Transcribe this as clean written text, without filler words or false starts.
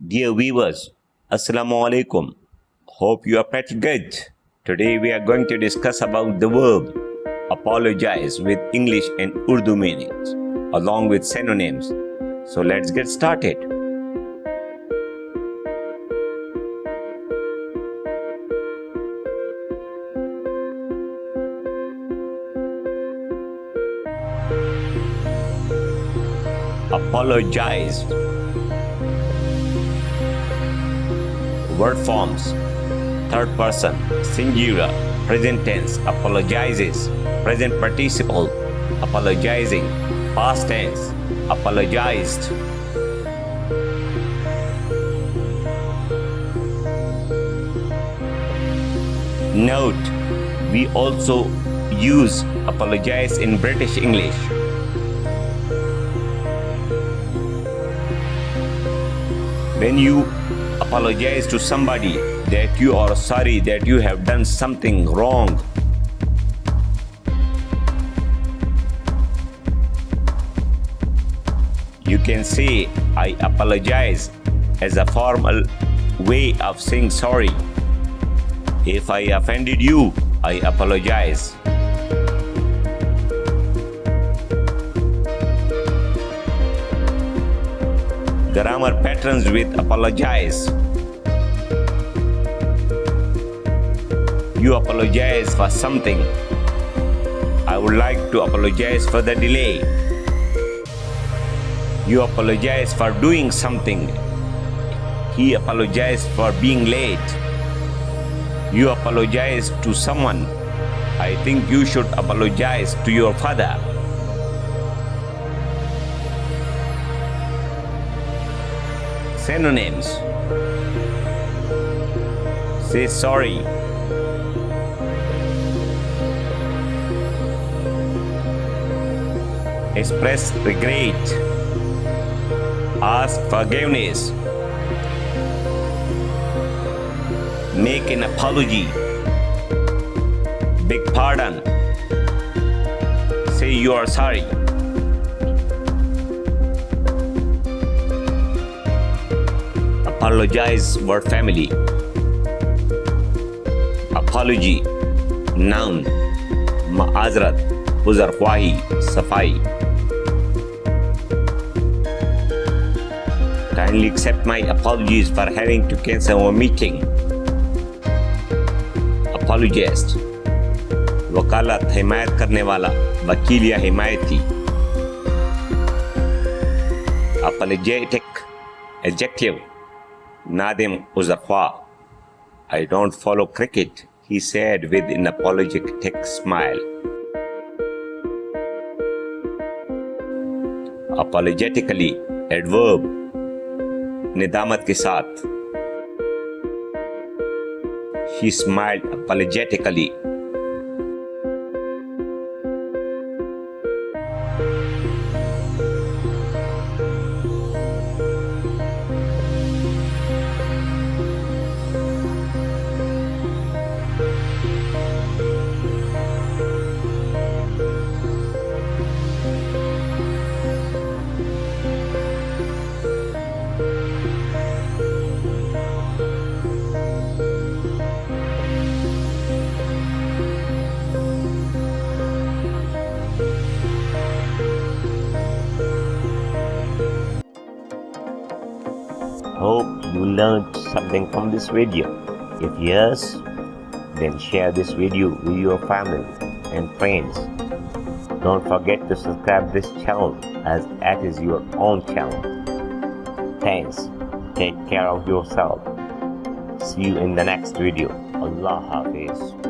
Dear viewers, Assalamu alaikum. Hope you are pretty good. Today we are going to discuss about the verb apologize with English and Urdu meanings along with synonyms. So let's get started. Apologize. Word forms: third person, singular, present tense, apologizes, present participle, apologizing, past tense, apologized. Note: we also use apologize in British English. When you apologize to somebody that you are sorry that you have done something wrong, you can say I apologize as a formal way of saying sorry. If I offended you, I apologize. Grammar patterns with apologize. You apologize for something. I would like to apologize for the delay. You apologize for doing something. He apologized for being late. You apologize to someone. I think you should apologize to your father. Synonyms: say sorry, express regret, ask forgiveness, make an apology, beg pardon, say you are sorry. Apologize word family. Apology, noun, ma'azrat, uzarkhwahi, safai. Kindly accept my apologies for having to cancel our meeting. Apologist, वकालत हिमायत करने वाला, वकील या हिमायती. Apologetic, adjective, Nadim Uzarkhwa. I don't follow cricket, he said with an apologetic smile. Apologetically, adverb, निदामत के साथ. She smiled apologetically. Hope you learned something from this video. If yes, then share this video with your family and friends. Don't forget to subscribe this channel as it is your own channel. Thanks. Take care of yourself. See you in the next video. Allah Hafiz.